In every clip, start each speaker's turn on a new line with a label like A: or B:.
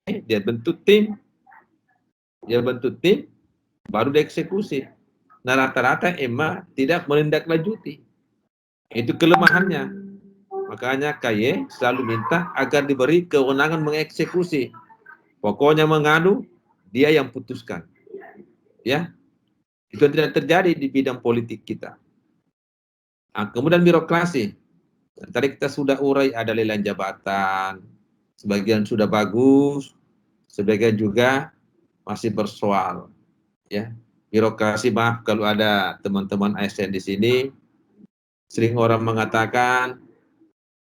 A: dia bentuk tim, baru dieksekusi. Nah, rata-rata EMA tidak menindaklanjuti. Itu kelemahannya. Makanya KY selalu minta agar diberi kewenangan mengeksekusi. Pokoknya mengadu, dia yang putuskan. Ya, itu tidak terjadi di bidang politik kita. Nah, kemudian birokrasi. Tadi kita sudah urai ada lelang jabatan, sebagian sudah bagus, sebagian juga masih bersoal. Ya, birokrasi, maaf kalau ada teman-teman ASN di sini, sering orang mengatakan,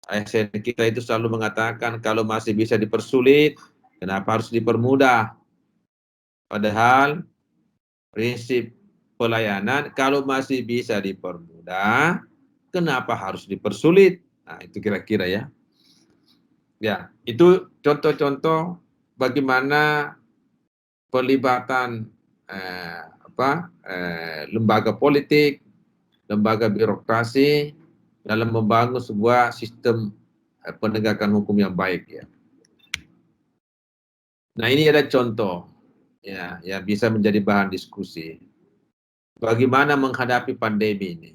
A: ASN kita itu selalu mengatakan kalau masih bisa dipersulit, kenapa harus dipermudah? Padahal prinsip pelayanan kalau masih bisa dipermudah, kenapa harus dipersulit? Nah, itu kira-kira ya. Ya, itu contoh-contoh bagaimana pelibatan lembaga politik, lembaga birokrasi dalam membangun sebuah sistem penegakan hukum yang baik ya. Nah, ini ada contoh ya, yang bisa menjadi bahan diskusi. Bagaimana menghadapi pandemi ini?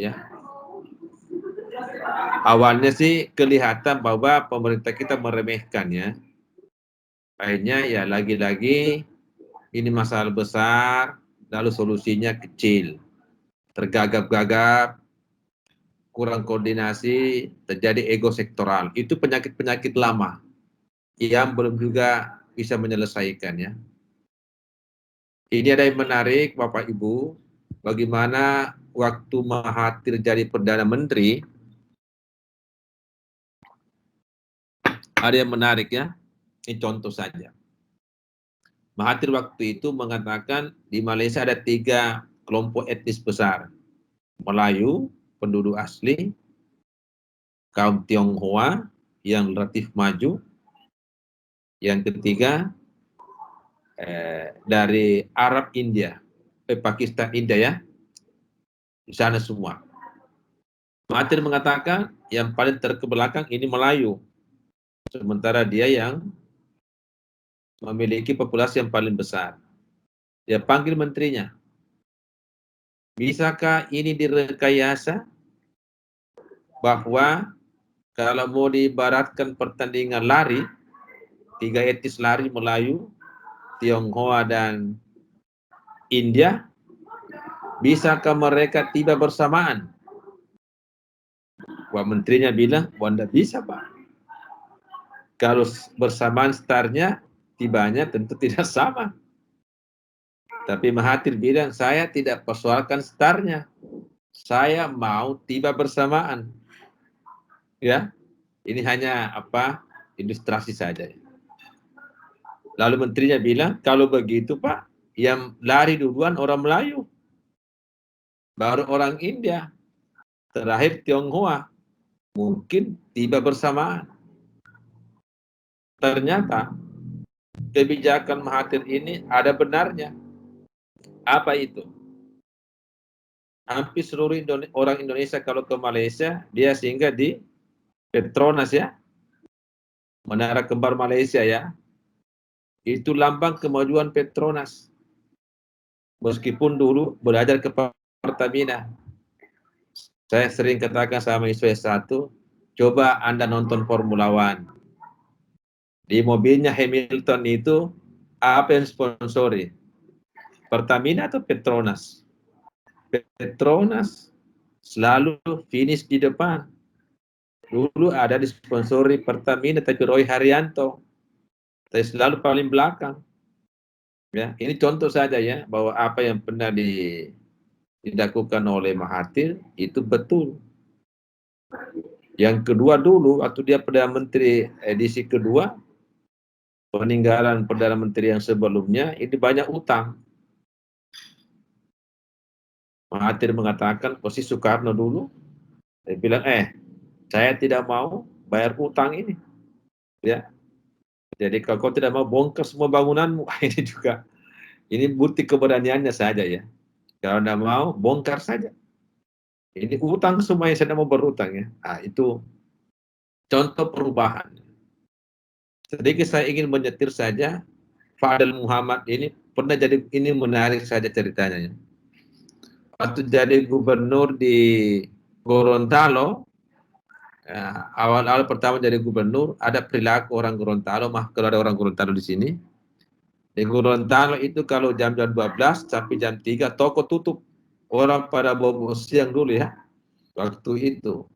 A: Ya. Awalnya sih kelihatan bahwa pemerintah kita meremehkannya. Akhirnya ya lagi-lagi ini masalah besar, lalu solusinya kecil, tergagap-gagap, kurang koordinasi, terjadi ego sektoral. Itu penyakit-penyakit lama yang belum juga bisa menyelesaikannya. Ini ada yang menarik, Bapak Ibu, bagaimana waktu Mahathir jadi Perdana Menteri, ada yang menarik ya, ini contoh saja. Mahathir waktu itu mengatakan di Malaysia ada 3 kelompok etnis besar. Melayu, penduduk asli, kaum Tionghoa yang relatif maju, yang ketiga dari Arab India, Pakistan India ya, di sana semua. Mahathir mengatakan yang paling terkebelakang ini Melayu, sementara dia yang memiliki populasi yang paling besar. Dia panggil menterinya, bisakah ini direkayasa bahwa kalau mau diibaratkan pertandingan lari, 3 etnis lari Melayu, Tionghoa dan India, bisakah mereka tiba bersamaan? Wah, menterinya bilang, wah tidak bisa Pak. Kalau bersamaan startnya, tibanya tentu tidak sama. Tapi Mahathir bilang, saya tidak persoalkan startnya. Saya mau tiba bersamaan. Ya, ini hanya ilustrasi saja. Lalu menterinya bilang, kalau begitu Pak, yang lari duluan orang Melayu, baru orang India, terakhir Tionghoa, mungkin tiba bersamaan. Ternyata kebijakan Mahathir ini ada benarnya. Apa itu? Hampir seluruh orang Indonesia kalau ke Malaysia, dia singgah di Petronas ya, Menara Kembar Malaysia ya. Itu lambang kemajuan Petronas. Meskipun dulu belajar ke Pertamina. Saya sering katakan sama istri satu, coba Anda nonton Formula One. Di mobilnya Hamilton itu, apa yang sponsori? Pertamina atau Petronas? Petronas selalu finish di depan. Dulu ada disponsori Pertamina, tapi Roy Haryanto. Tapi selalu paling belakang. Ya, ini contoh saja ya, bahwa apa yang pernah dilakukan oleh Mahathir itu betul. Yang kedua dulu, waktu dia Perdana Menteri edisi kedua, peninggalan Perdana Menteri yang sebelumnya, ini banyak utang. Mahathir mengatakan, posisi Soekarno dulu, dia bilang, saya tidak mau bayar utang ini. Ya, jadi kalau kau tidak mau bongkar semua bangunanmu, ini juga, ini bukti keberaniannya saja ya. Kalau tidak mau, bongkar saja. Ini utang semua yang saya mau berutang ya. Nah, itu contoh perubahan. Sedikit saya ingin menyetir saja, Fadel Muhammad ini pernah jadi, ini menarik saja ceritanya. Waktu jadi gubernur di Gorontalo, awal-awal pertama jadi gubernur, ada perilaku orang Gorontalo, kalau ada orang Gorontalo di sini. Di Gorontalo itu kalau jam-jam 12 sampai jam 3 toko tutup. Orang pada bobo siang dulu ya. Waktu itu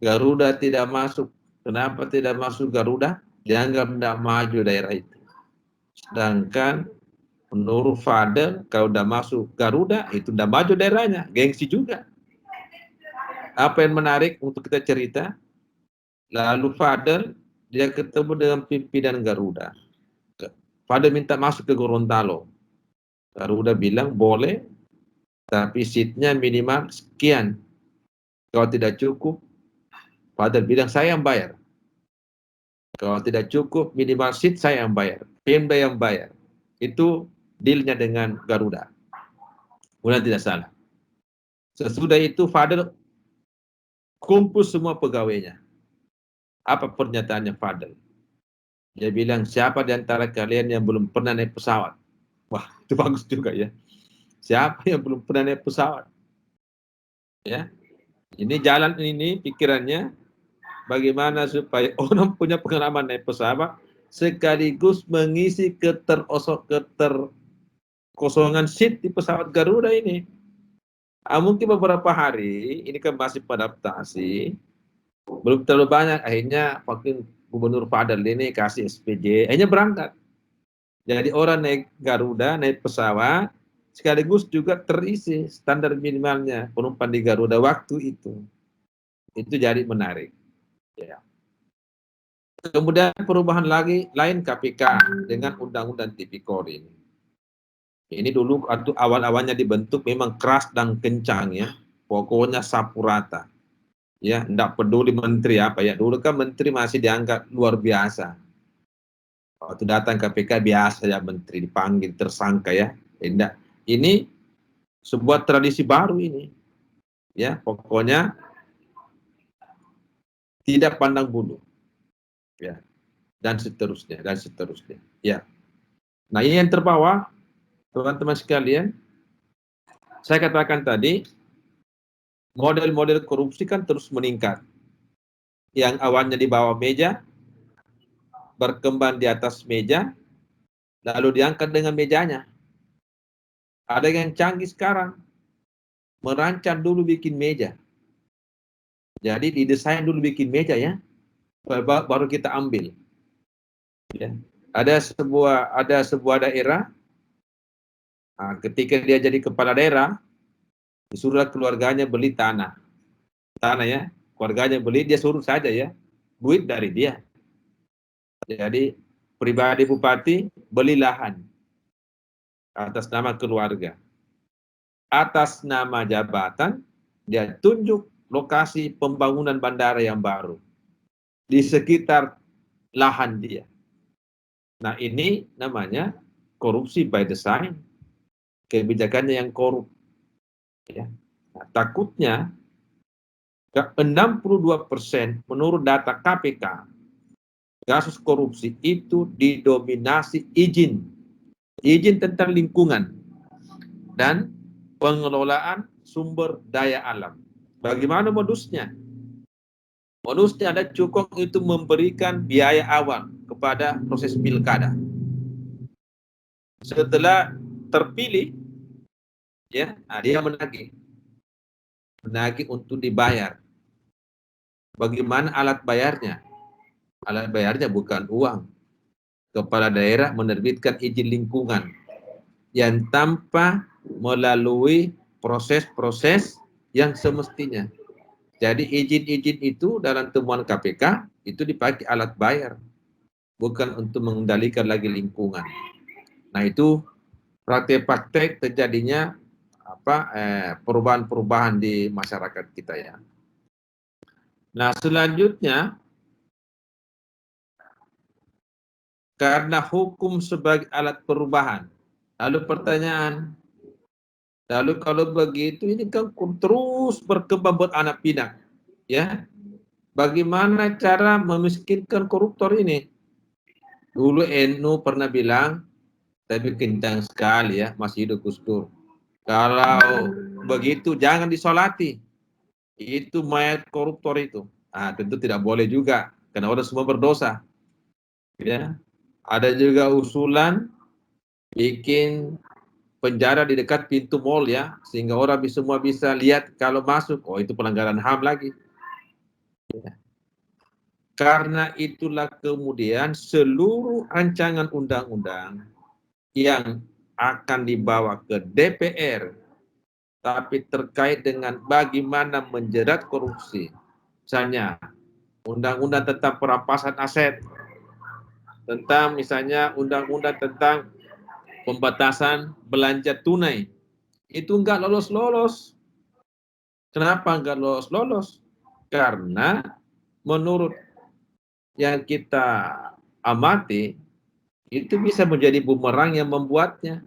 A: Garuda tidak masuk. Kenapa tidak masuk Garuda? Dianggap tidak maju daerah itu. Sedangkan menurut Fadel, kalau udah masuk Garuda, itu udah maju daerahnya. Gengsi juga. Apa yang menarik untuk kita cerita, lalu Fadel, dia ketemu dengan pimpinan Garuda. Fadel minta masuk ke Gorontalo. Garuda bilang, boleh, tapi seatnya minimal sekian. Kalau tidak cukup, Fadel bilang, saya yang bayar. Kalau tidak cukup, minimal seat saya yang bayar. Pemda yang bayar. Itu dealnya dengan Garuda. Kemudian tidak salah. Sesudah itu Fadel kumpul semua pegawainya. Apa pernyataannya Fadel? Dia bilang, siapa di antara kalian yang belum pernah naik pesawat? Wah, itu bagus juga ya. Siapa yang belum pernah naik pesawat? Ya, ini jalan ini pikirannya bagaimana supaya orang punya pengalaman naik pesawat sekaligus mengisi keterkosongan seat di pesawat Garuda ini. Mungkin beberapa hari ini kan masih adaptasi, belum terlalu banyak. Akhirnya waktu Gubernur Fadel ini kasih SPJ, akhirnya berangkat. Jadi orang naik Garuda, naik pesawat, sekaligus juga terisi standar minimalnya penumpang di Garuda waktu itu. Itu jadi menarik. Ya. Kemudian perubahan lagi lain KPK dengan Undang-Undang Tipikor ini. Ini dulu waktu awal-awalnya dibentuk memang keras dan kencang ya. Pokoknya sapu rata. Ya, enggak peduli menteri apa ya. Dulu kan menteri masih dianggap luar biasa. Waktu datang KPK biasa ya menteri dipanggil tersangka ya. Enggak. Ini sebuah tradisi baru ini. Ya, pokoknya tidak pandang bulu. Ya. Dan seterusnya, dan seterusnya. Ya. Nah, ini yang terbawa teman-teman sekalian. Saya katakan tadi, model-model korupsi kan terus meningkat. Yang awalnya di bawah meja, berkembang di atas meja, lalu diangkat dengan mejanya. Ada yang canggih sekarang, merancang dulu bikin meja. Jadi didesain dulu bikin meja ya, baru kita ambil. Ya. Ada sebuah daerah, ketika dia jadi kepala daerah, disuruh keluarganya beli tanah ya, keluarganya beli, dia suruh saja ya, duit dari dia. Jadi pribadi bupati beli lahan atas nama keluarga, atas nama jabatan dia tunjuk lokasi pembangunan bandara yang baru di sekitar lahan dia. Nah, ini namanya korupsi by design, kebijakannya yang korup. Ya. Nah, takutnya 62% menurut data KPK kasus korupsi itu didominasi izin tentang lingkungan dan pengelolaan sumber daya alam. Bagaimana modusnya? Modusnya ada cukong itu memberikan biaya awal kepada proses pilkada. Setelah terpilih, ya, dia menagih untuk dibayar. Bagaimana alat bayarnya? Alat bayarnya bukan uang. Kepala daerah menerbitkan izin lingkungan yang tanpa melalui proses-proses yang semestinya. Jadi izin-izin itu dalam temuan KPK itu dipakai alat bayar, bukan untuk mengendalikan lagi lingkungan. Nah, itu praktek-praktek terjadinya perubahan-perubahan di masyarakat kita ya. Nah, selanjutnya karena hukum sebagai alat perubahan. Lalu pertanyaan, lalu kalau begitu ini kan terus berkembang buat anak pinak, ya. Bagaimana cara memiskinkan koruptor ini? Dulu NU pernah bilang, tapi kencang sekali ya, masih hidup Gus Dur. Kalau begitu jangan disolati. Itu mayat koruptor itu. Ah, tentu tidak boleh juga, karena orang semua berdosa. Ya. Ada juga usulan bikin penjara di dekat pintu mall ya, sehingga orang semua bisa lihat kalau masuk. Oh, itu pelanggaran HAM lagi. Ya. Karena itulah kemudian seluruh rancangan undang-undang yang akan dibawa ke DPR, tapi terkait dengan bagaimana menjerat korupsi. Misalnya, undang-undang tentang perampasan aset, tentang misalnya undang-undang tentang pembatasan belanja tunai, itu enggak lolos-lolos. Kenapa enggak lolos-lolos? Karena menurut yang kita amati, itu bisa menjadi bumerang yang membuatnya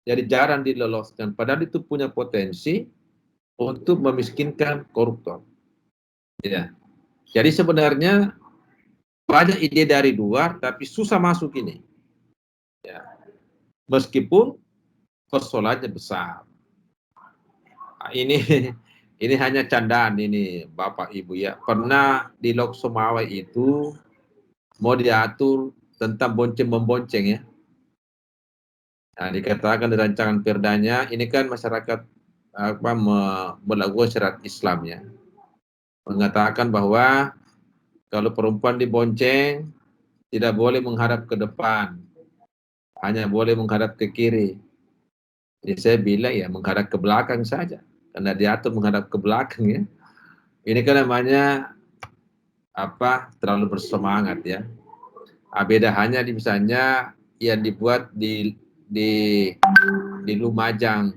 A: jadi jarang diloloskan. Padahal itu punya potensi untuk memiskinkan koruptor. Ya. Jadi sebenarnya banyak ide dari luar, tapi susah masuk ini. Ya. Meskipun persoalannya besar. Nah, ini hanya candaan ini Bapak Ibu ya. Pernah di Lok Sumawe itu mau diatur tentang bonceng-membonceng ya. Nah, dikatakan di rancangan perdanya, ini kan masyarakat melakukan syariat Islam ya. Mengatakan bahwa kalau perempuan dibonceng, tidak boleh menghadap ke depan, hanya boleh menghadap ke kiri. Jadi saya bilang ya menghadap ke belakang saja, karena diatur menghadap ke belakang ya. Ini kan namanya terlalu bersemangat ya. Beda hanya di misalnya yang dibuat di di Lumajang.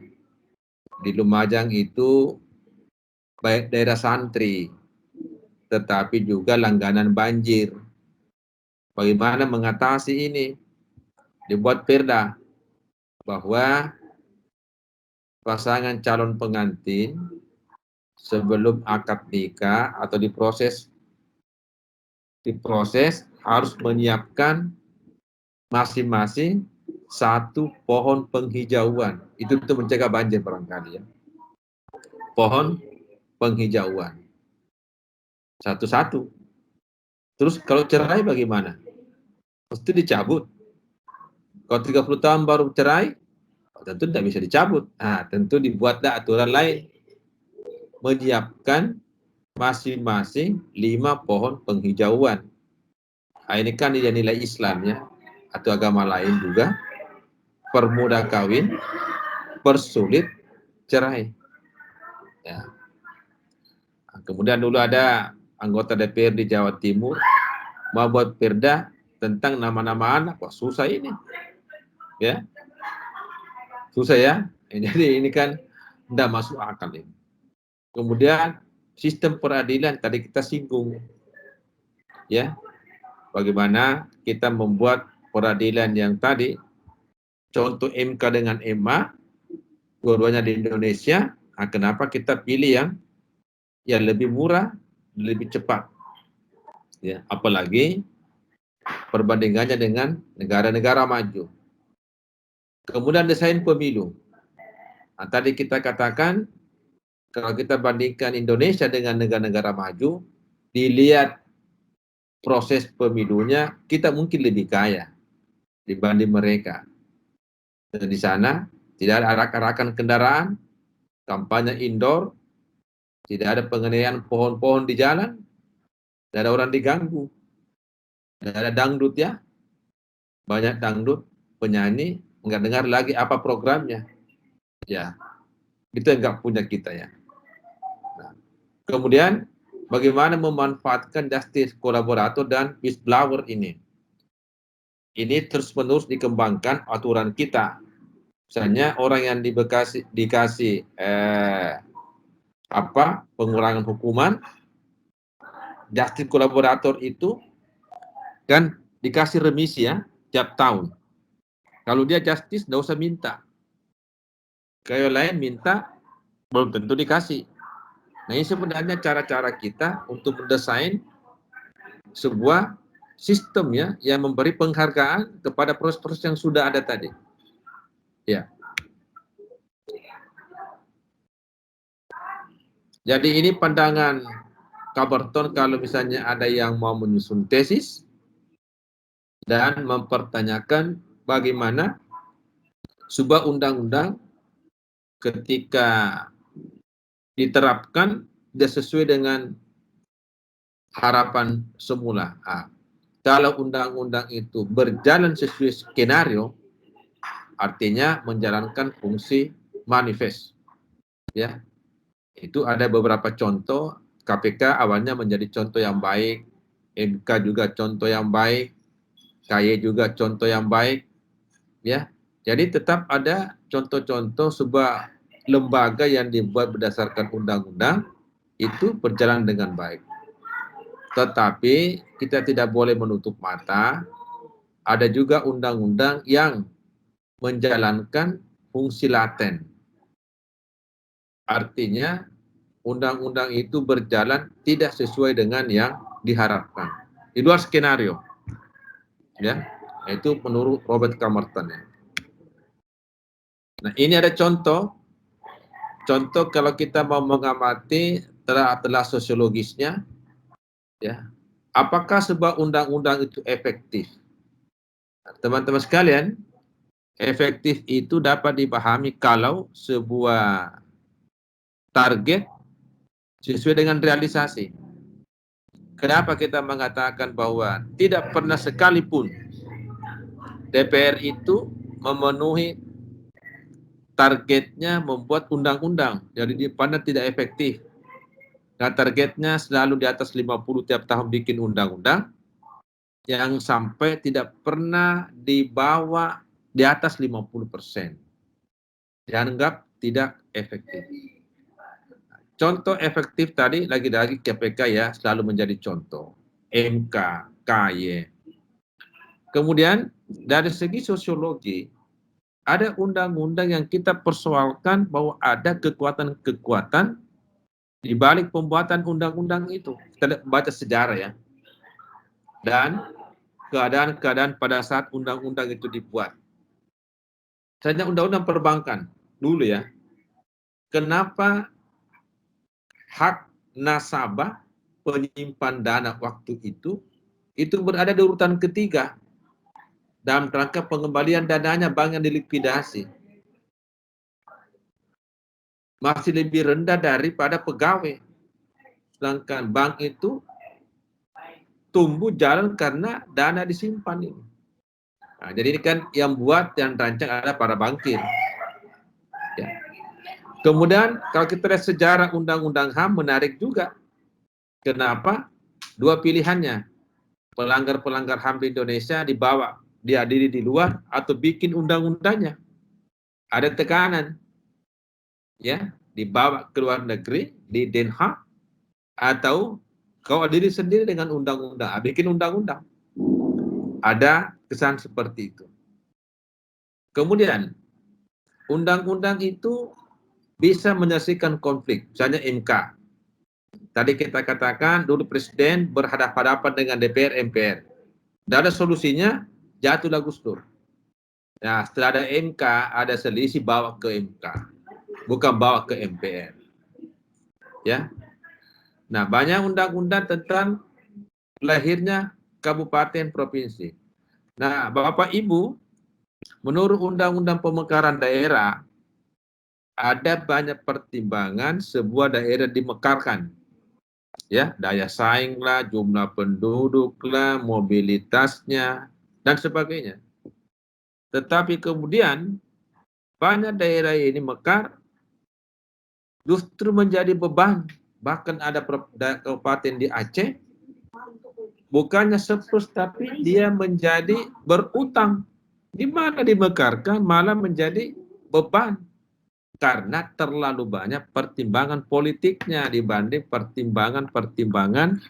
A: Di Lumajang itu baik daerah santri, tetapi juga langganan banjir. Bagaimana mengatasi ini? Dibuat perda bahwa pasangan calon pengantin sebelum akad nikah atau diproses harus menyiapkan masing-masing satu pohon penghijauan. Itu untuk mencegah banjir barangkali ya. Pohon penghijauan. Satu-satu. Terus kalau cerai bagaimana? Mesti dicabut. Kalau 30 tahun baru cerai, tentu tidak bisa dicabut. Nah, tentu dibuatlah aturan lain. Menyiapkan masing-masing 5 pohon penghijauan. Nah, ini kan nilai Islam ya, atau agama lain juga, permudah kawin, persulit cerai. Ya. Nah, kemudian dulu ada anggota DPR di Jawa Timur mau buat perda tentang nama-nama anak. Wah, susah ini. Ya. Susah ya. Jadi ini kan tidak masuk akal ini. Kemudian sistem peradilan tadi kita singgung. Ya. Bagaimana kita membuat peradilan yang tadi contoh MK dengan MA dua-duanya di Indonesia. Nah, kenapa kita pilih yang lebih murah, lebih cepat? Ya, apalagi perbandingannya dengan negara-negara maju. Kemudian desain pemilu. Nah, tadi kita katakan kalau kita bandingkan Indonesia dengan negara-negara maju, dilihat proses pemilunya, kita mungkin lebih kaya dibanding mereka. Dan di sana tidak ada arak-arakan kendaraan, kampanye indoor, tidak ada penganiayaan pohon-pohon di jalan, tidak ada orang diganggu, tidak ada dangdut ya, banyak dangdut, penyanyi, nggak dengar lagi apa programnya. Ya, itu yang nggak punya kita ya. Nah, kemudian bagaimana memanfaatkan justice kolaborator dan whistleblower ini? Ini terus-menerus dikembangkan aturan kita. Misalnya orang yang dikasih pengurangan hukuman, justice kolaborator itu kan dikasih remisi ya tiap tahun. Kalau dia justice, nggak usah minta. Kalau lain minta, belum tentu dikasih. Nah, ini sebenarnya cara-cara kita untuk mendesain sebuah sistem ya yang memberi penghargaan kepada proses-proses yang sudah ada tadi. Ya. Jadi ini pandangan Caperton kalau misalnya ada yang mau menyusun tesis dan mempertanyakan bagaimana sebuah undang-undang ketika diterapkan tidak sesuai dengan harapan semula. Kalau undang-undang itu berjalan sesuai skenario, artinya menjalankan fungsi manifest. Ya, itu ada beberapa contoh. KPK awalnya menjadi contoh yang baik, MK juga contoh yang baik, KY juga contoh yang baik. Ya, jadi tetap ada contoh-contoh sebuah lembaga yang dibuat berdasarkan undang-undang itu berjalan dengan baik. Tetapi kita tidak boleh menutup mata, ada juga undang-undang yang menjalankan fungsi laten. Artinya undang-undang itu berjalan tidak sesuai dengan yang diharapkan. Di luar skenario. Ya, itu menurut Robert Camerton ya. Nah, ini ada contoh kalau kita mau mengamati telah sosiologisnya, ya, apakah sebuah undang-undang itu efektif? Teman-teman sekalian, efektif itu dapat dipahami kalau sebuah target sesuai dengan realisasi. Kenapa kita mengatakan bahwa tidak pernah sekalipun DPR itu memenuhi targetnya membuat undang-undang, jadi dipandang tidak efektif. Nah, targetnya selalu di atas 50 tiap tahun bikin undang-undang, yang sampai tidak pernah dibawa di atas 50%. Dianggap tidak efektif. Contoh efektif tadi lagi-lagi KPK ya selalu menjadi contoh. MK, KY. Kemudian dari segi sosiologi ada undang-undang yang kita persoalkan bahwa ada kekuatan-kekuatan di balik pembuatan undang-undang itu. Kita baca sejarah ya. Dan keadaan-keadaan pada saat undang-undang itu dibuat. Misalnya undang-undang perbankan dulu ya. Kenapa hak nasabah penyimpan dana waktu itu berada di urutan ketiga dalam rangka pengembalian dananya bank yang dilikuidasi. Masih lebih rendah daripada pegawai. Sedangkan bank itu tumbuh jalan karena dana disimpan ini. Nah, jadi ini kan yang buat yang rancang ada para bankir. Ya. Kemudian kalau kita lihat sejarah undang-undang HAM menarik juga. Kenapa? Dua pilihannya. Pelanggar-pelanggar HAM di Indonesia dibawa, diadili di luar atau bikin undang-undangnya. Ada tekanan. Ya, dibawa ke luar negeri di Den Haag atau kau adili sendiri dengan undang-undang, bikin undang-undang. Ada kesan seperti itu. Kemudian undang-undang itu bisa menyelesaikan konflik, misalnya MK. Tadi kita katakan dulu presiden berhadapan-hadapan dengan DPR, MPR. Tidak ada solusinya, jatuhlah Gus Dur. Nah, setelah ada MK, ada selisih bawa ke MK, bukan bawa ke MPR. Ya. Nah, banyak undang-undang tentang lahirnya kabupaten provinsi. Nah, Bapak Ibu, menurut Undang-Undang Pemekaran Daerah, ada banyak pertimbangan sebuah daerah dimekarkan. Ya, daya saing lah, jumlah penduduk lah, mobilitasnya, dan sebagainya. Tetapi kemudian, banyak daerah ini mekar justru menjadi beban. Bahkan ada kabupaten di Aceh, bukannya surplus, tapi dia menjadi berutang. Di mana dimekarkan malah menjadi beban. Karena terlalu banyak pertimbangan politiknya dibanding pertimbangan-pertimbangan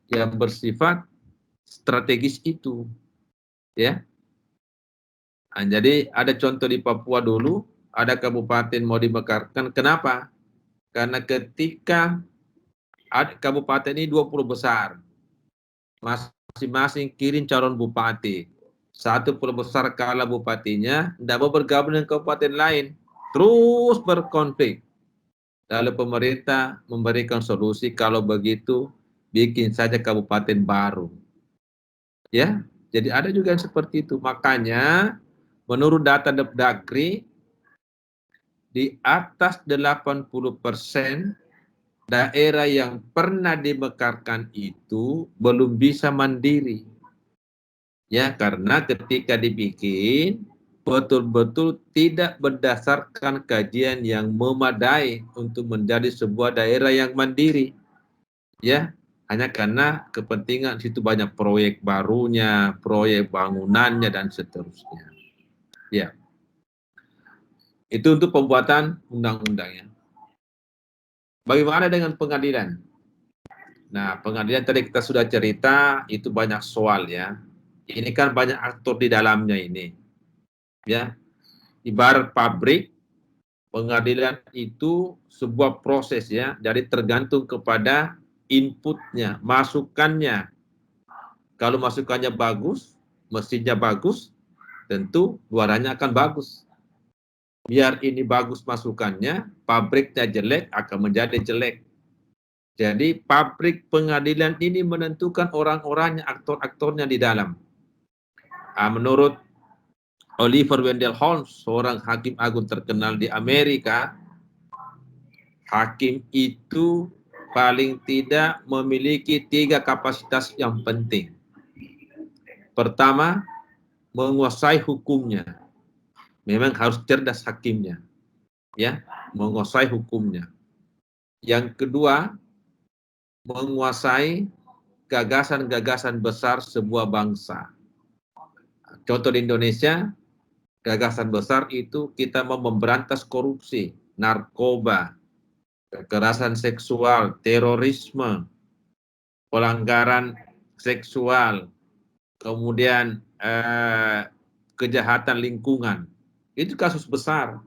A: yang bersifat strategis itu. Ya. Nah, jadi ada contoh di Papua dulu, ada kabupaten mau dimekarkan. Kenapa? Karena ketika kabupaten ini 20 besar, masuk masing-masing kirim calon bupati. Satu pulau besar kalah bupatinya, tidak mau bergabung dengan kabupaten lain. Terus berkonflik. Lalu pemerintah memberikan solusi, kalau begitu bikin saja kabupaten baru. Ya, jadi ada juga yang seperti itu. Makanya menurut data Depdagri, di atas 80% daerah yang pernah dimekarkan itu belum bisa mandiri. Ya, karena ketika dibikin betul-betul tidak berdasarkan kajian yang memadai untuk menjadi sebuah daerah yang mandiri. Ya, hanya karena kepentingan situ banyak proyek barunya, proyek bangunannya dan seterusnya. Ya. Itu untuk pembuatan undang-undangnya. Bagaimana dengan pengadilan? Nah, pengadilan tadi kita sudah cerita, itu banyak soal ya. Ini kan banyak aktor di dalamnya ini. Ya, ibarat pabrik, pengadilan itu sebuah proses ya, jadi tergantung kepada inputnya, masukannya. Kalau masukannya bagus, mesinnya bagus, tentu luarannya akan bagus. Biar ini bagus masukannya, pabriknya jelek akan menjadi jelek. Jadi pabrik pengadilan ini menentukan orang-orangnya, aktor-aktornya di dalam. Menurut Oliver Wendell Holmes, seorang hakim agung terkenal di Amerika, hakim itu paling tidak memiliki 3 kapasitas yang penting. Pertama, menguasai hukumnya. Memang harus cerdas hakimnya, ya, menguasai hukumnya. Yang kedua, menguasai gagasan-gagasan besar sebuah bangsa. Contoh di Indonesia, gagasan besar itu kita mau memberantas korupsi, narkoba, kekerasan seksual, terorisme, pelanggaran seksual, kemudian kejahatan lingkungan. Itu kasus besar.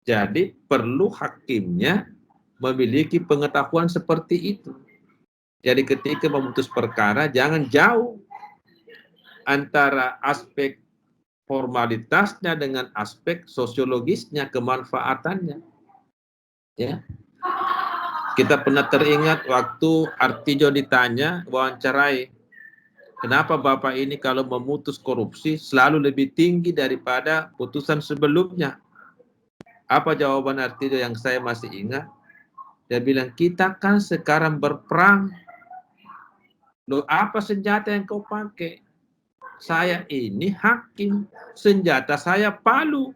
A: Jadi perlu hakimnya memiliki pengetahuan seperti itu. Jadi ketika memutus perkara, jangan jauh antara aspek formalitasnya dengan aspek sosiologisnya, kemanfaatannya. Ya. Kita pernah teringat waktu Artijo ditanya, wawancarai, kenapa Bapak ini kalau memutus korupsi selalu lebih tinggi daripada putusan sebelumnya? Apa jawaban Artijo yang saya masih ingat? Dia bilang, kita kan sekarang berperang. Loh, apa senjata yang kau pakai? Saya ini hakim, senjata saya palu.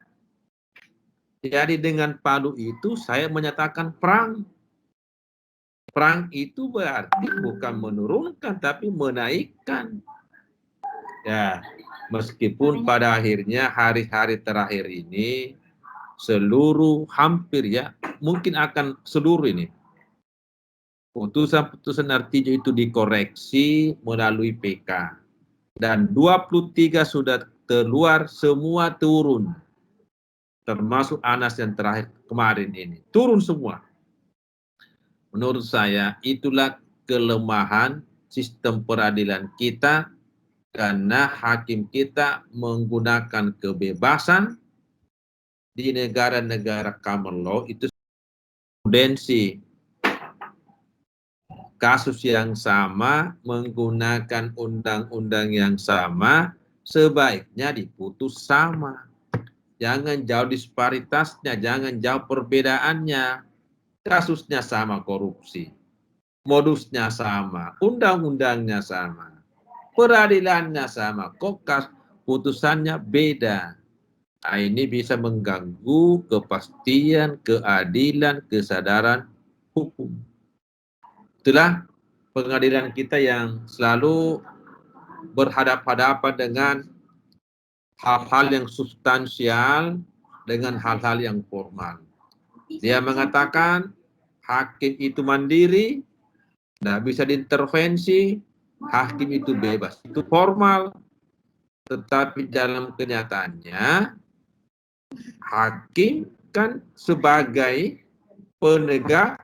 A: Jadi dengan palu itu saya menyatakan perang. Perang itu berarti bukan menurunkan, tapi menaikkan. Ya, meskipun pada akhirnya hari-hari terakhir ini seluruh hampir ya, mungkin akan seluruh ini putusan-putusan Artijo itu dikoreksi melalui PK. Dan 23 sudah keluar, semua turun. Termasuk Anas yang terakhir kemarin ini. Turun semua. Menurut saya itulah kelemahan sistem peradilan kita, karena hakim kita menggunakan kebebasan. Di negara-negara common law itu tendensi kasus yang sama, menggunakan undang-undang yang sama, sebaiknya diputus sama. Jangan jauh disparitasnya, jangan jauh perbedaannya. Kasusnya sama korupsi, modusnya sama, undang-undangnya sama, peradilannya sama, kok putusannya beda. Nah, ini bisa mengganggu kepastian, keadilan, kesadaran hukum. Itulah pengadilan kita yang selalu berhadapan-hadapan dengan hal-hal yang substansial dengan hal-hal yang formal. Dia mengatakan hakim itu mandiri, tidak bisa diintervensi, hakim itu bebas. Itu formal, tetapi dalam kenyataannya hakim kan sebagai penegak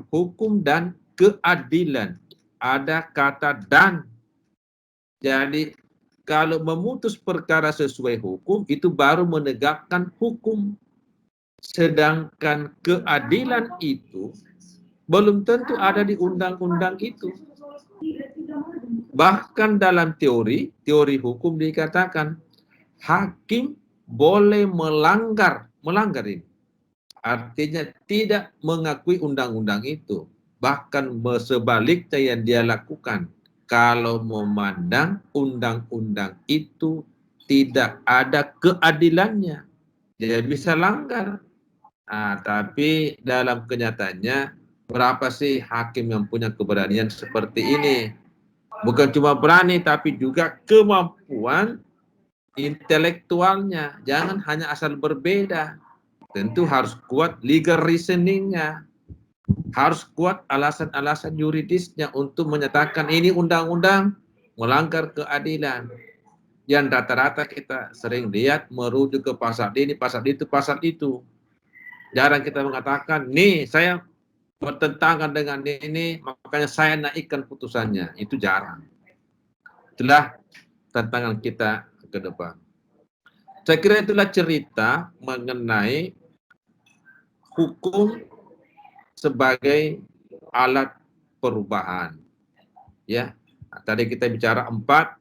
A: hukum dan keadilan. Ada kata dan Jadi kalau memutus perkara sesuai hukum itu baru menegakkan hukum. Sedangkan keadilan itu belum tentu ada di undang-undang itu. Bahkan dalam teori hukum dikatakan hakim boleh melanggar ini. Artinya tidak mengakui undang-undang itu. Bahkan sebaliknya yang dia lakukan. Kalau memandang undang-undang itu tidak ada keadilannya, dia bisa langgar. Tapi dalam kenyataannya, berapa sih hakim yang punya keberanian seperti ini? Bukan cuma berani, tapi juga kemampuan intelektualnya. Jangan hanya asal berbeda. Tentu harus kuat legal reasoningnya. Harus kuat alasan-alasan yuridisnya untuk menyatakan ini undang-undang melanggar keadilan. Yang rata-rata kita sering lihat merujuk ke pasal ini, pasal itu, pasal itu. Jarang kita mengatakan, nih saya bertentangan dengan ini, makanya saya naikkan putusannya. Itu jarang. Itulah tantangan kita ke depan. Saya kira itulah cerita mengenai hukum sebagai alat perubahan. Ya, tadi kita bicara empat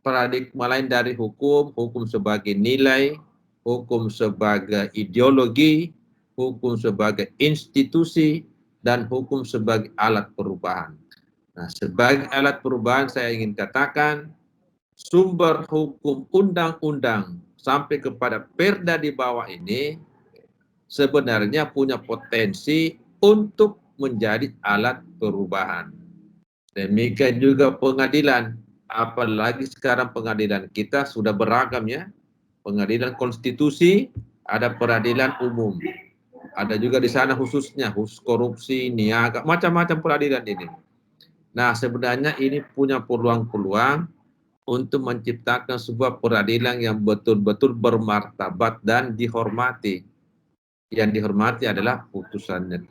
A: paradigma lain dari hukum sebagai nilai, hukum sebagai ideologi, hukum sebagai institusi, dan hukum sebagai alat perubahan. Nah, sebagai alat perubahan saya ingin katakan sumber hukum undang-undang sampai kepada perda di bawah ini sebenarnya punya potensi untuk menjadi alat perubahan. Demikian juga pengadilan, apalagi sekarang pengadilan kita sudah beragam ya. Pengadilan konstitusi, ada peradilan umum. Ada juga di sana khususnya khusus korupsi, niaga, macam-macam peradilan ini. Nah, sebenarnya ini punya peluang-peluang untuk menciptakan sebuah peradilan yang betul-betul bermartabat dan dihormati. Yang dihormati adalah putusannya.